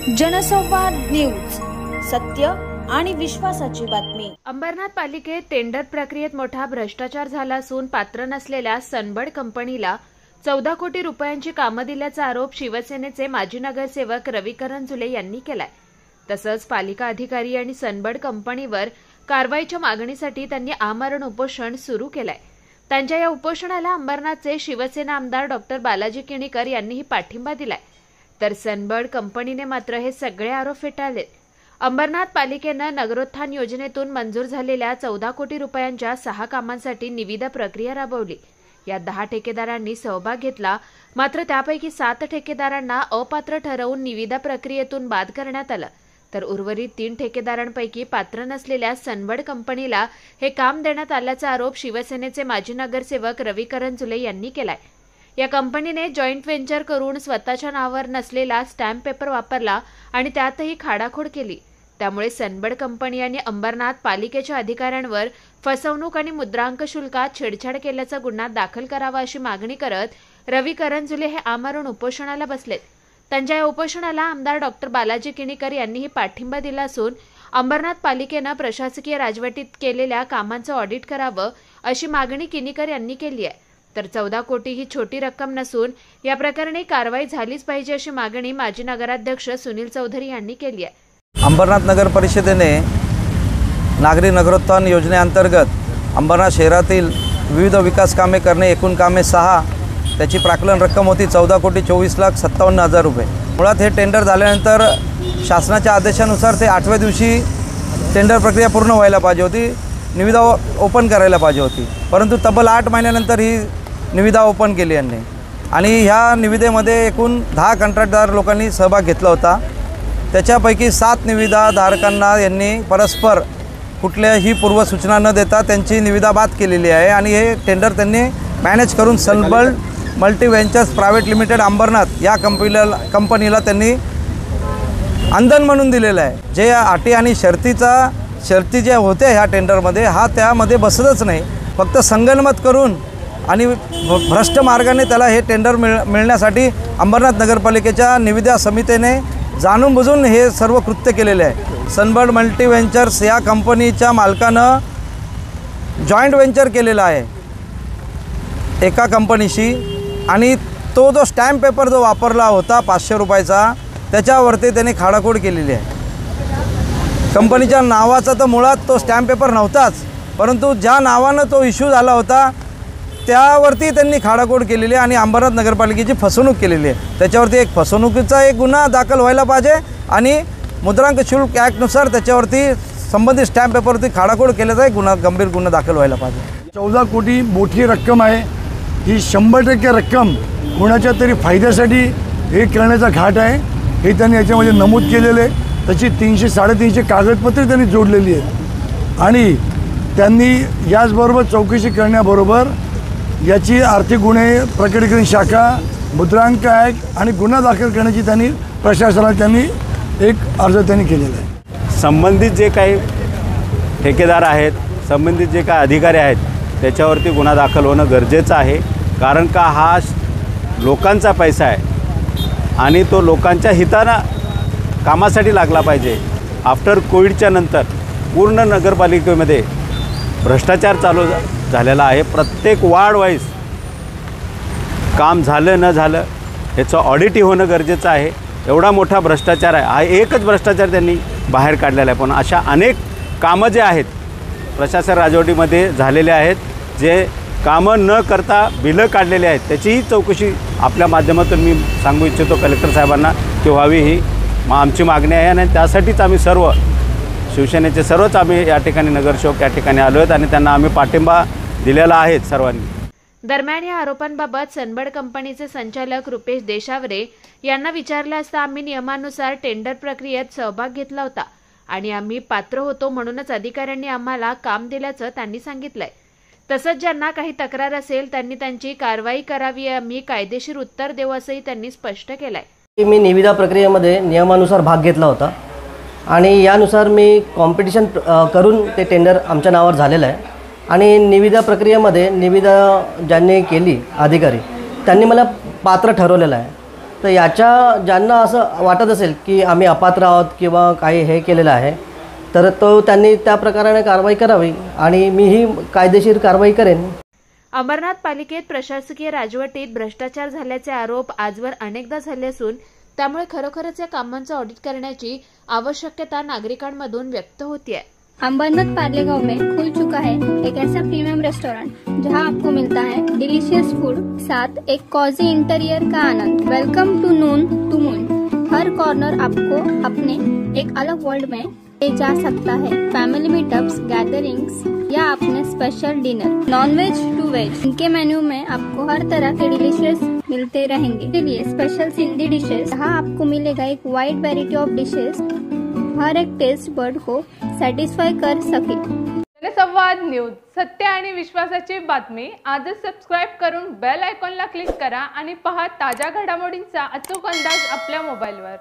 जनसंवाद न्यूज, सत्य आणि विश्वासाची बातमी। अंबरनाथ पालिकेत टेंडर प्रक्रियेत मोठा भ्रष्टाचार झाला असून पात्र नसलेल्या सनबर्ड कंपनीला 14 कोटी रुपयांची कामं दिल्याचा आरोप शिवसेनेचे माजी नगरसेवक रविकरण जुले यांनी केलाय। तसंच पालिका अधिकारी आणि सनबर्ड कंपनीवर कारवाईच्या मागणीसाठी त्यांनी आमरण उपोषण सुरू केलंय। त्यांच्या या उपोषणाला अंबरनाथचे शिवसेना आमदार डॉक्टर बालाजी किणीकर यांनीही पाठिंबा दिलाय, तर सनबर्ड कंपनीने मात्र हे सगळे आरोप फेटाळले। अंबरनाथ पालिकेनं नगरोत्थान योजनेतून मंजूर झालेल्या 14 कोटी रुपयांच्या 6 कामांसाठी निविदा प्रक्रिया राबवली। या 10 ठेकेदारांनी सहभाग घेतला, मात्र त्यापैकी 7 ठेकेदारांना अपात्र ठरवून निविदा प्रक्रियेतून बाद करण्यात आलं, तर उर्वरित 3 ठेकेदारांपैकी पात्र नसलेल्या सनबर्ड कंपनीला हे काम देण्यात आल्याचा आरोप शिवसेनेचे माजी नगरसेवक रविकरण जुले यांनी केलाय। या कंपनीने जॉईंट व्हेंचर करून स्वतःच्या नावावर नसलेला स्टॅम्प पेपर वापरला आणि त्यातही खाडाखोड केली। त्यामुळे सनबर्ड कंपनी आणि अंबरनाथ पालिकेच्या अधिकाऱ्यांवर फसवणूक आणि मुद्रांक शुल्कात छेडछाड केल्याचा गुन्हा दाखल करावा अशी मागणी करत रविकरण जुले हे आमरण उपोषणाला बसलेत। त्यांच्या या उपोषणाला आमदार डॉक्टर बालाजी किणीकर यांनीही पाठिंबा दिला असून अंबरनाथ पालिकेनं प्रशासकीय राजवटीत केलेल्या कामांचं ऑडिट करावं अशी मागणी किणीकर यांनी केली आहे। तर 14 कोटी ही छोटी रक्कम नसून या प्रकरणी कारवाई झालीच पाहिजे अशी मागणी माजी नगराध्यक्ष सुनील चौधरी यांनी केली आहे। अंबरनाथ नगर परिषदेने नागरी नगरोत्थान योजनेअंतर्गत अंबरनाथ शहरातील विविध विकास कामे करणे, एकूण कामे 6, त्याची प्राकलन रक्कम होती 14,54,57,000 रुपये। मुळात हे टेंडर झाल्यानंतर शासनाच्या आदेशानुसार ते 8व्या दिवशी टेंडर प्रक्रिया पूर्ण व्हायला पाहिजे होती, निविदा ओपन करायला पाहिजे होती, परंतु तब्बल 8 महिन्यानंतर ही निविदा ओपन केली यांनी आणि ह्या निविदेमध्ये एकूण 10 कंत्राटदार लोकांनी सहभाग घेतला होता। त्याच्यापैकी 7 निविदाधारकांना यांनी परस्पर कुठल्याही पूर्वसूचना न देता त्यांची निविदा बाद केलेली आहे आणि हे टेंडर त्यांनी मॅनेज करून Sunbird multi ventures private limited Ambernath या कंपनीला त्यांनी अंधन म्हणून दिलेलं आहे। जे अटी आणि शर्ती जे होते ह्या टेंडरमध्ये हा त्यामध्ये बसतच नाही, फक्त संगनमत करून आणि भ्रष्ट मार्गाने त्याला हे टेंडर मिळण्यासाठी अंबरनाथ नगरपालिकेच्या निविदा समितीने जाणून बुजून हे सर्व कृत्य केलेले आहे। सनबर्ड मल्टी व्हेंचर्स या कंपनीच्या मालकानं जॉईंट व्हेंचर केलेला आहे एका कंपनीशी आणि तो जो स्टॅम्प पेपर जो वापरला होता 500 रुपयाचा त्याच्यावरती त्यांनी खाडाखोड केलेली आहे। कंपनीच्या नावाचा तर मुळात तो स्टॅम्प पेपर नव्हताच, परंतु ज्या नावानं तो इश्यू झाला होता त्यावरती त्यांनी खाडाखोड केलेली आहे आणि अंबरनाथ नगरपालिकेची फसवणूक केलेली आहे। त्याच्यावरती एक फसवणुकीचा एक गुन्हा दाखल व्हायला पाहिजे आणि मुद्रांक शुल्क ॲक्टनुसार त्याच्यावरती संबंधित स्टॅम्प पेपरवरती खाडाखोड केल्याचा एक गुन्हा, गंभीर गुन्हा दाखल व्हायला पाहिजे। 14 कोटी मोठी रक्कम आहे, ही 100% रक्कम कोणाच्या तरी फायद्यासाठी हे करण्याचा घाट आहे हे त्यांनी याच्यामध्ये नमूद केलेलं आहे। त्याची 300-350 कागदपत्रे त्यांनी जोडलेली आहेत आणि त्यांनी याचबरोबर चौकशी करण्याबरोबर याची आर्थिक गुन्हे प्रकटीकरण शाखा, मुद्रांक ॲक्ट आणि गुन्हा दाखल करण्याची त्यांनी प्रशासनाला त्यांनी एक अर्ज त्यांनी केलेला आहे। संबंधित जे काही ठेकेदार आहेत, संबंधित जे काही अधिकारी आहेत त्याच्यावरती गुन्हा दाखल होणं गरजेचं आहे, कारण का हा लोकांचा पैसा आहे आणि तो लोकांच्या हितानं कामासाठी लागला पाहिजे। आफ्टर कोविडच्या नंतर पूर्ण नगरपालिकेमध्ये भ्रष्टाचार चालू झालेला आहे। प्रत्येक वार्ड वाईज काम झालं न झालं याचं ऑडिटही होणं गरजेचं आहे। एवढा मोठा भ्रष्टाचार आहे, हा एकच भ्रष्टाचार त्यांनी बाहेर काढलेला आहे, पण अशा अनेक कामं जे आहेत प्रशासन राजवटीमध्ये झालेले आहेत, जे कामं न करता बिलं काढलेले आहेत, त्याचीही चौकशी आपल्या माध्यमातून मी सांगू इच्छितो कलेक्टर साहेबांना की व्हावी, ही आमची मागणी आहे आणि त्यासाठीच आम्ही सर्व शिवसेनेचे सर्वच आम्ही या ठिकाणी नगरसेवक या ठिकाणी आलो आहेत आणि त्यांना आम्ही पाठिंबा दिलेला आहे सर्वांनी। दरम्यान या आरोपांबाबत सनबर्ड कंपनीचे संचालक रुपेश देशावरे यांना विचारलं असता आम्ही नियमानुसार टेंडर प्रक्रियेत सहभाग घेतला होता आणि आम्ही पात्र होतो म्हणूनच अधिकाऱ्यांनी आम्हाला काम दिल्याचं त्यांनी सांगितलंय। तसंच ज्यांना काही तक्रार असेल त्यांनी त्यांची कारवाई करावी, आम्ही कायदेशीर उत्तर देऊ असंही त्यांनी स्पष्ट केलंय। मी निविदा प्रक्रियेमध्ये नियमानुसार भाग घेतला होता आणि यानुसार मी कॉम्पिटिशन करून ते टेंडर आमच्या नावावर झालेलं आहे आणि निविदा प्रक्रियेमध्ये निविदा ज्यांनी केली अधिकारी त्यांनी मला पात्र ठरवलेलं आहे तर याच्या ज्यांना असं वाटत असेल की आम्ही अपात्र आहोत किंवा काही हे केलेलं आहे, तर तो त्यांनी त्या प्रकाराने कारवाई करावी आणि मीही कायदेशीर कारवाई करेन. अमरनाथ पालिकेत प्रशासकीय राजवटीत भ्रष्टाचार झाल्याचे आरोप आजवर अनेकदा झाले असून त्यामुळे खरोखरच या कामांचं ऑडिट करण्याची आवश्यकता नागरिकांमधून व्यक्त होती आहे. अम्बरनाथ पार्ले गांव में खुल चुका है एक ऐसा प्रीमियम रेस्टोरेंट जहां आपको मिलता है डिलीशियस फूड, साथ एक कॉजी इंटीरियर का आनंद. Welcome to Noon to Moon. हर कॉर्नर आपको अपने एक अलग वर्ल्ड में ले जा सकता है. फैमिली मीटअप्स, गैदरिंग्स या अपने special dinner, non veg to veg. इनके मेन्यू में आपको हर तरह के डिलीशियस मिलते रहेंगे. इसलिए स्पेशल सिंधी डिशेस, जहाँ आपको मिलेगा एक वाइड वैरायटी ऑफ डिशेस, हर एक टेस्ट बर्ड को सॅटिस्फाय कर सके. जनसंवाद न्यूज, सत्य आणि विश्वासाची बातमी. आजच सबस्क्राईब करून बेल आयकॉनला क्लिक करा आणि पहा ताज्या घडामोडींचा अचूक अंदाज आपल्या मोबाईलवर.